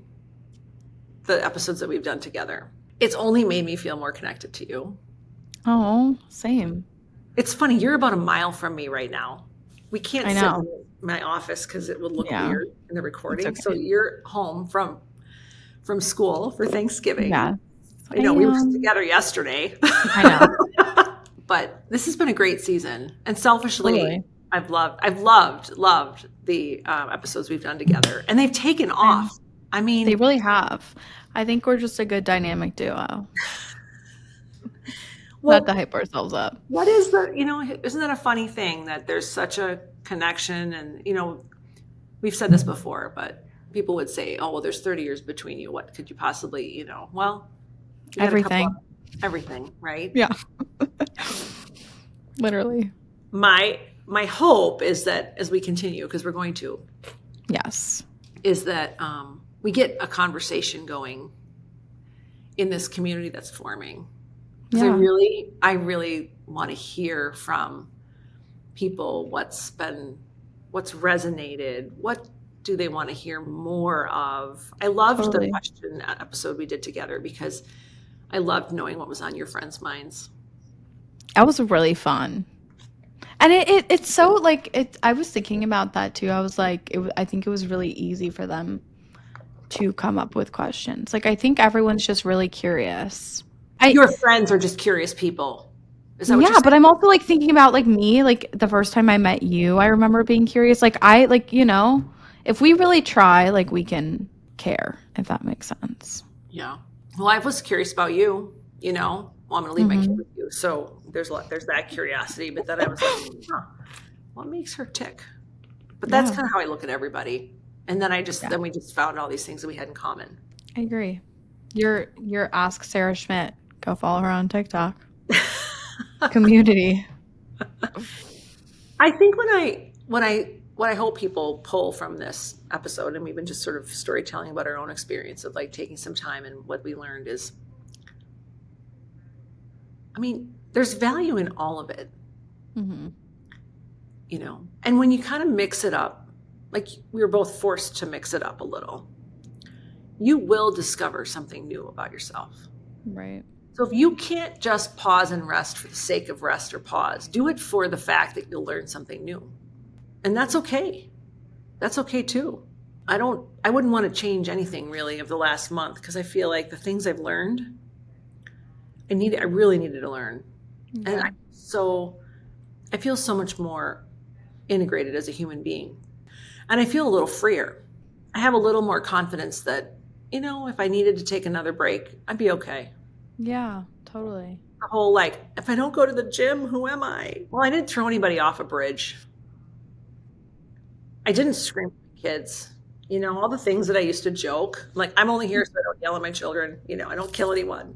the episodes that we've done together. It's only made me feel more connected to you. Oh, same. It's funny, you're about a mile from me right now. We can't I sit know. in my office because it would look Yeah. weird in the recording. okay. So you're home from school for Thanksgiving. Yeah. We were together yesterday. I know. But this has been a great season. And selfishly, Totally. I've loved the episodes we've done together. And they've taken off. I mean, They really have. I think we're just a good dynamic duo. well, Not to hype ourselves up. what is isn't that a funny thing that there's such a connection? And, we've said this before, but people would say, oh, well, there's 30 years between you. What could you possibly, well, you got Everything. Everything, right? Yeah. Literally. My hope is that as we continue, because we're going to, Yes. is that we get a conversation going in this community that's forming. Because Yeah. I really want to hear from people what's resonated, what do they want to hear more of. I loved the question episode we did together because I loved knowing what was on your friends' minds. That was really fun. And it's so like I was thinking about that too. I was like, I think it was really easy for them to come up with questions. Like I think everyone's just really curious. Your friends are just curious people. Is that what you're saying? But I'm also like thinking about like me, like the first time I met you, I remember being curious. Like if we really try, like we can care, if that makes sense. Yeah. Well, I was curious about you, well, I'm going to leave my kid with you. So there's that curiosity, but then I was like, what makes her tick? But that's kind of how I look at everybody. And then then we just found all these things that we had in common. I agree. You're Ask Sarah Schmidt. Go follow her on TikTok. Community. I think what I hope people pull from this episode, and we've been just sort of storytelling about our own experience of like taking some time and what we learned is, I mean, there's value in all of it, Mm-hmm. you know? And when you kind of mix it up, like we were both forced to mix it up a little, you will discover something new about yourself. Right. So if you can't just pause and rest for the sake of rest or pause, do it for the fact that you'll learn something new. And that's okay. That's okay too. I wouldn't want to change anything really of the last month, because I feel like the things I've learned, I really needed to learn. Yeah. And I feel so much more integrated as a human being. And I feel a little freer. I have a little more confidence that, if I needed to take another break, I'd be okay. Yeah, totally. The whole, like, if I don't go to the gym, who am I? Well, I didn't throw anybody off a bridge. I didn't scream at my kids. All the things that I used to joke, like, I'm only here so I don't yell at my children. I don't kill anyone.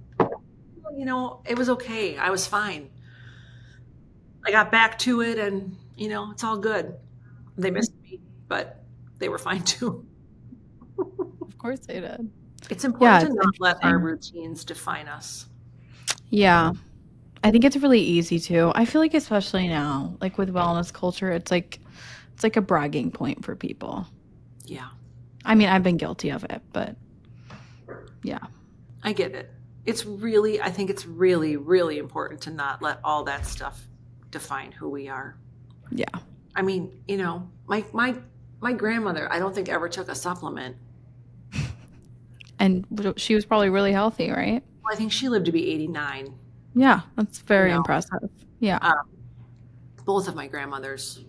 It was okay. I was fine. I got back to it, and, it's all good. They missed me, but they were fine too. Of course they did. It's important Yeah, to it's not let our interesting. routines define us. Yeah. I think it's really easy to. I feel like especially now, like with wellness culture, it's like a bragging point for people. Yeah, I mean, I've been guilty of it, but yeah. I get it. I think it's really, really important to not let all that stuff define who we are. Yeah. I mean, my grandmother, I don't think ever took a supplement. And she was probably really healthy, right? Well, I think she lived to be 89. Yeah, that's very No. impressive. Yeah. Both of my grandmothers.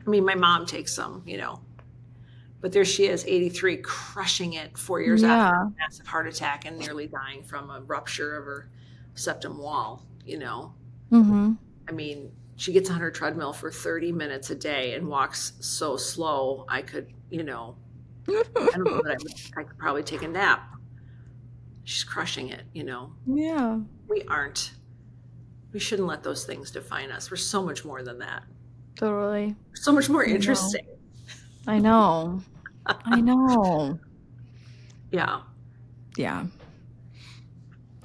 I mean, my mom takes some, but there she is, 83, crushing it 4 years after a massive heart attack and nearly dying from a rupture of her septum wall, Mm-hmm. I mean, she gets on her treadmill for 30 minutes a day and walks so slow, I could, I don't know that I could probably take a nap. She's crushing it, Yeah. We shouldn't let those things define us. We're so much more than that. Totally. We're so much more interesting. I know. I know. Yeah. Yeah.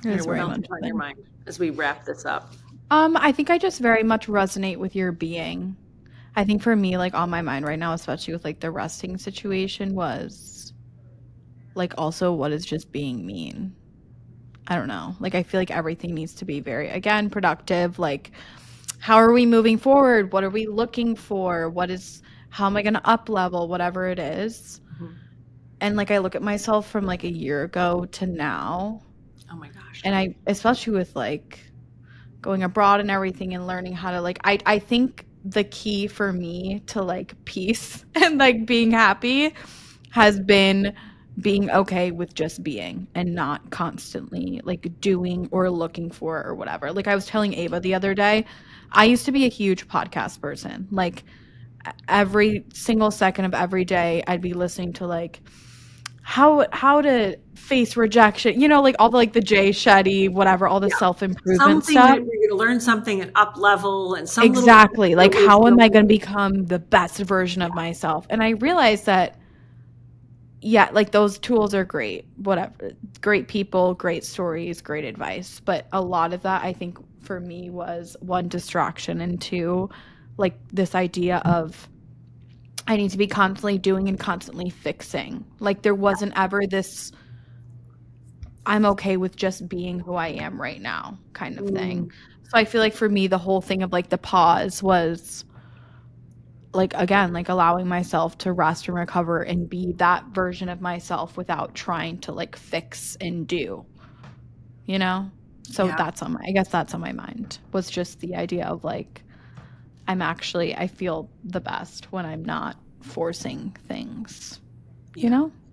It Okay, is what very else much is on your mind as we wrap this up? I think I just very much resonate with your being. I think for me, like on my mind right now, especially with like the resting situation, was like also what is just being mean. I don't know. Like I feel like everything needs to be very, again, productive. Like how are we moving forward? What are we looking for? How am I going to up level, whatever it is? Mhm. And like I look at myself from like a year ago to now, Oh my gosh. and I, especially with like going abroad and everything and learning how to like, I think the key for me to like peace and like being happy has been being okay with just being and not constantly like doing or looking for or whatever. Like I was telling Ava the other day, I used to be a huge podcast person. Like every single second of every day I'd be listening to like how to face rejection, like all the like the Jay Shetty, whatever, all the self-improvement Something stuff. that you're going to learn something and up level and some Exactly. Like little how am I wisdom. going to become the best version of myself? And I realized that yeah, like those tools are great. Whatever. Great people, great stories, great advice. But a lot of that I think for me was one, distraction, and two, like this idea of I need to be constantly doing and constantly fixing. Like there wasn't ever this I'm okay with just being who I am right now kind of thing. So I feel like for me the whole thing of like the pause was like again like allowing myself to rest and recover and be that version of myself without trying to like fix and do, so Yeah. I guess that's on my mind, was just the idea of like I feel the best when I'm not forcing things,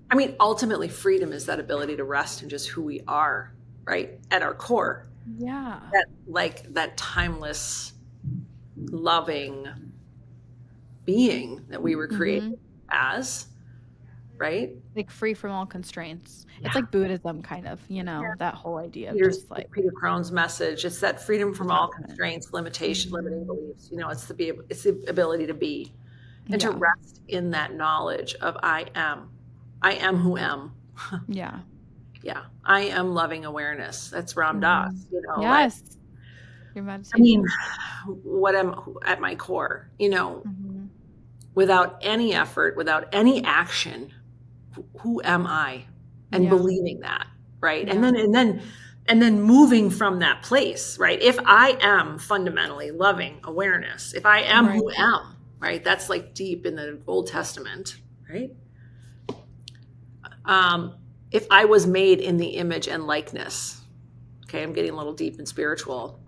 I mean, ultimately, freedom is that ability to rest in just who we are, right? At our core. Yeah. That timeless, loving being that we were created as, right? Like free from all constraints. Yeah. It's like Buddhism kind of, that whole idea of just like Peter Crohn's message. It's that freedom from all constraints, limitation, limiting beliefs. It's the ability to be and to rest in that knowledge of I am who am. Yeah. Yeah. I am loving awareness. That's Ram Dass, Yes. your I meditation? mean, what am at my core, Mhm. without any effort, without any action, who am I? And Yeah. believing that, right? Yeah. And then moving from that place, right? If I am fundamentally loving awareness, if I am who Right. am, right? That's like deep in the Old Testament, right? If I was made in the image and likeness, okay, I'm getting a little deep and spiritual.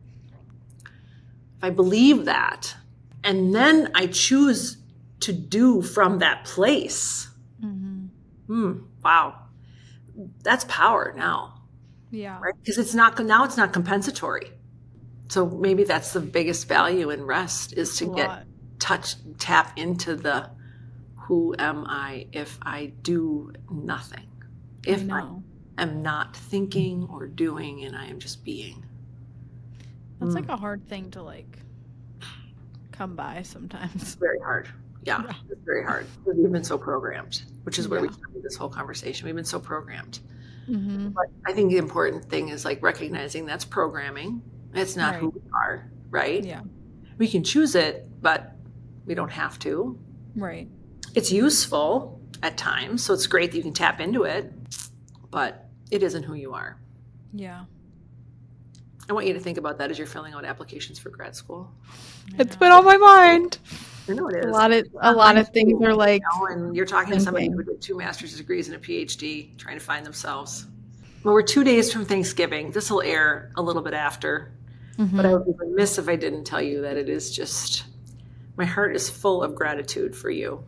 If I believe that, and then I choose to do from that place, wow, that's power now, Yeah. right? Because it's not compensatory. So maybe that's the biggest value in rest is to tap into the who am I if I do nothing? If I am not thinking or doing and I am just being. That's like a hard thing to like come by sometimes. Very hard. Yeah, it's very hard. We've been so programmed, which is where we started this whole conversation. We've been so programmed. But I think the important thing is like recognizing that's programming. It's not who we are, right? Yeah. We can choose it, but we don't have to. Right. It's useful at times, so it's great that you can tap into it, but it isn't who you are. Yeah. I want you to think about that as you're filling out applications for grad school. It's been on my mind. I know it is. A lot of things are like, and you're talking to somebody who did 2 master's degrees and a PhD trying to find themselves. Well, we're 2 days from Thanksgiving. This will air a little bit after, but I would be remiss if I didn't tell you that it is just, my heart is full of gratitude for you.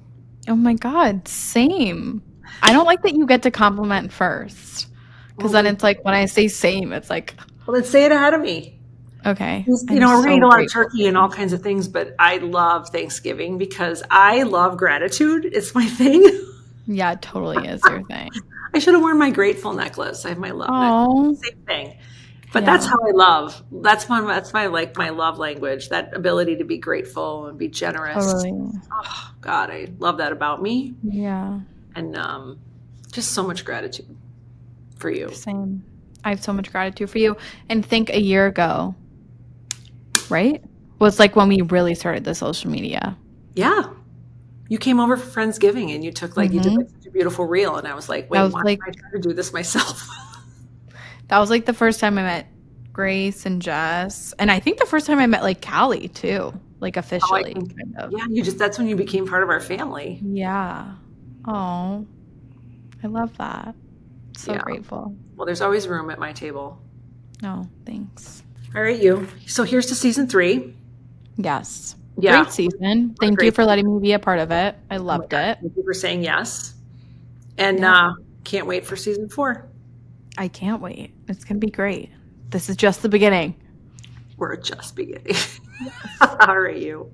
Oh my God, same. I don't like that you get to compliment first, because then it's like when I say same, it's like, well, then say it ahead of me. Okay. We're going to eat a lot of turkey and all kinds of things, but I love Thanksgiving because I love gratitude. It's my thing. Yeah, it totally is your thing. I should have worn my grateful necklace. I have my love necklace. Same thing. But that's how I love. That's my love language, that ability to be grateful and be generous. Totally. Oh, God, I love that about me. Yeah. And just so much gratitude for you. Same. I have so much gratitude for you. And think a year ago, right? Was like when we really started the social media. Yeah. You came over for Friendsgiving and you took you did such a beautiful reel. And I was like, wait, why am I trying to do this myself? That was like the first time I met Grace and Jess. And I think the first time I met like Callie too, like officially. Kind of. Yeah, that's when you became part of our family. Yeah. Oh, I love that. So grateful. Well, there's always room at my table. Oh, thanks. All right, you. So here's to season 3. Yes. Yeah. Great season. Thank you for letting me be a part of it. I loved it. Thank you for saying yes. And can't wait for season 4. I can't wait. It's going to be great. This is just the beginning. We're just beginning. All right, you.